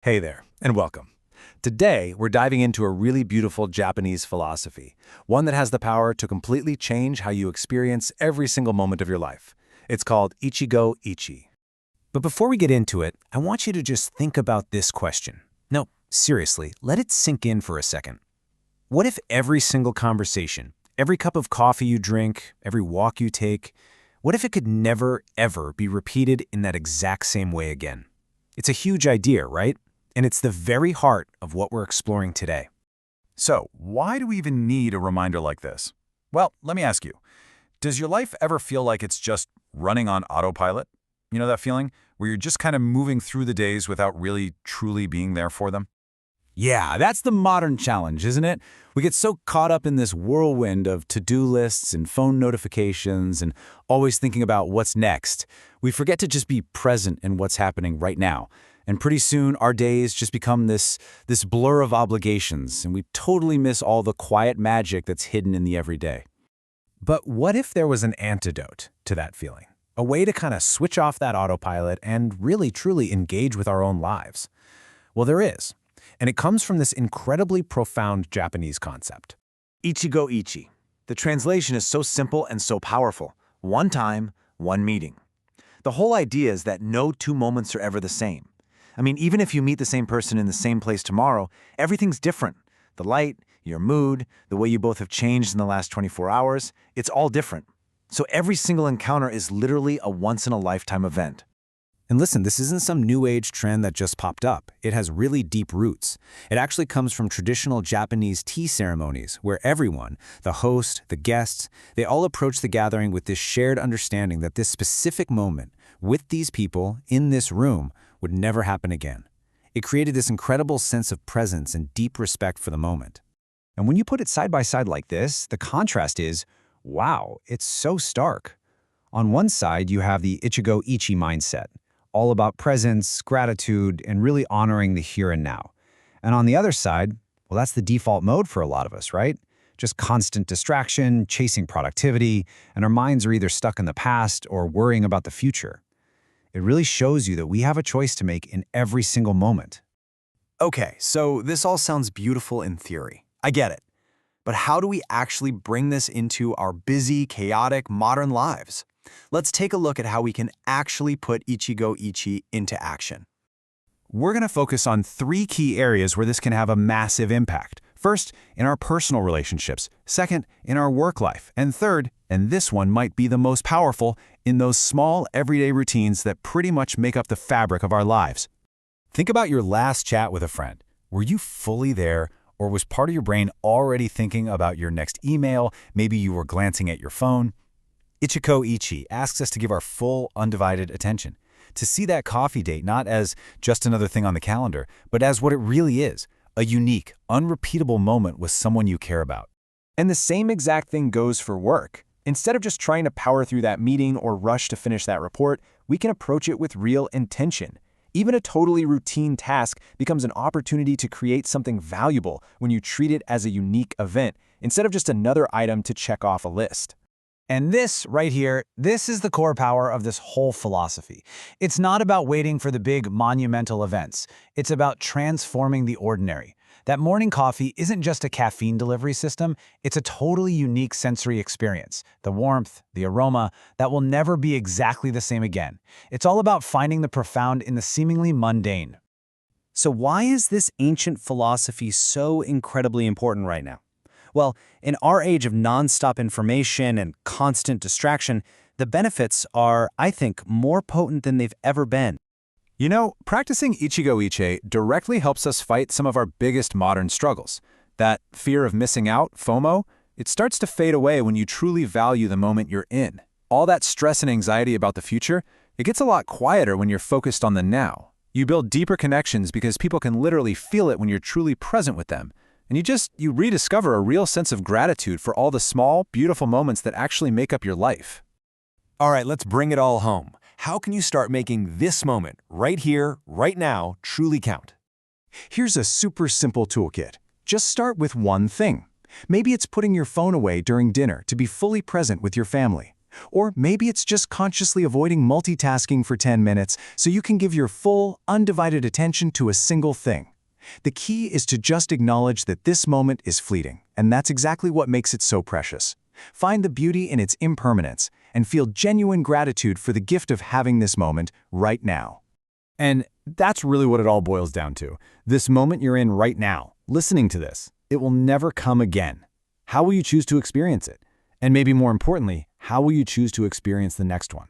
Hey there, and welcome. Today, we're diving into a really beautiful Japanese philosophy, one that has the power to completely change how you experience every single moment of your life. It's called Ichigo Ichie. But before we get into it, I want you to just think about this question. No, seriously, let it sink in for a second. What if every single conversation, every cup of coffee you drink, every walk you take, what if it could never, ever be repeated in that exact same way again? It's a huge idea, right? And it's the very heart of what we're exploring today. So, why do we even need a reminder like this? Well, let me ask you, does your life ever feel like it's just running on autopilot? You know that feeling where you're just kind of moving through the days without really, truly being there for them? Yeah, that's the modern challenge, isn't it? We get so caught up in this whirlwind of to-do lists and phone notifications and always thinking about what's next. We forget to just be present in what's happening right now. And pretty soon, our days just become this blur of obligations, and we totally miss all the quiet magic that's hidden in the everyday. But what if there was an antidote to that feeling? A way to kind of switch off that autopilot and really, truly engage with our own lives? Well, there is. And it comes from this incredibly profound Japanese concept. Ichigo Ichie. The translation is so simple and so powerful. One time, one meeting. The whole idea is that no two moments are ever the same. I mean, even if you meet the same person in the same place tomorrow, everything's different. The light, your mood, the way you both have changed in the last 24 hours, it's all different. So every single encounter is literally a once-in-a-lifetime event. And listen, this isn't some new age trend that just popped up. It has really deep roots. It actually comes from traditional Japanese tea ceremonies where everyone, the host, the guests, they all approach the gathering with this shared understanding that this specific moment with these people in this room would never happen again. It created this incredible sense of presence and deep respect for the moment. And when you put it side by side like this, the contrast is, wow, it's so stark. On one side, you have the Ichigo Ichie mindset, all about presence, gratitude, and really honoring the here and now. And on the other side, well, that's the default mode for a lot of us, right? Just constant distraction, chasing productivity, and our minds are either stuck in the past or worrying about the future. It really shows you that we have a choice to make in every single moment. Okay, so this all sounds beautiful in theory. I get it. But how do we actually bring this into our busy, chaotic, modern lives? Let's take a look at how we can actually put Ichigo Ichie into action. We're going to focus on 3 key areas where this can have a massive impact. First, in our personal relationships. Second, in our work life. And third, and this one might be the most powerful, in those small, everyday routines that pretty much make up the fabric of our lives. Think about your last chat with a friend. Were you fully there, or was part of your brain already thinking about your next email? Maybe you were glancing at your phone. Ichigo Ichie asks us to give our full, undivided attention, to see that coffee date not as just another thing on the calendar, but as what it really is, a unique, unrepeatable moment with someone you care about. And the same exact thing goes for work. Instead of just trying to power through that meeting or rush to finish that report, we can approach it with real intention. Even a totally routine task becomes an opportunity to create something valuable when you treat it as a unique event, instead of just another item to check off a list. And this right here, this is the core power of this whole philosophy. It's not about waiting for the big monumental events. It's about transforming the ordinary. That morning coffee isn't just a caffeine delivery system, it's a totally unique sensory experience. The warmth, the aroma, that will never be exactly the same again. It's all about finding the profound in the seemingly mundane. So why is this ancient philosophy so incredibly important right now? Well, in our age of nonstop information and constant distraction, the benefits are, I think, more potent than they've ever been. You know, practicing Ichigo Ichie directly helps us fight some of our biggest modern struggles. That fear of missing out, FOMO, it starts to fade away when you truly value the moment you're in. All that stress and anxiety about the future, it gets a lot quieter when you're focused on the now. You build deeper connections because people can literally feel it when you're truly present with them. And you rediscover a real sense of gratitude for all the small, beautiful moments that actually make up your life. All right, let's bring it all home. How can you start making this moment, right here, right now, truly count? Here's a super simple toolkit. Just start with one thing. Maybe it's putting your phone away during dinner to be fully present with your family. Or maybe it's just consciously avoiding multitasking for 10 minutes so you can give your full, undivided attention to a single thing. The key is to just acknowledge that this moment is fleeting, and that's exactly what makes it so precious. Find the beauty in its impermanence and feel genuine gratitude for the gift of having this moment right now. And that's really what it all boils down to. This moment you're in right now, listening to this, it will never come again. How will you choose to experience it? And maybe more importantly, how will you choose to experience the next one?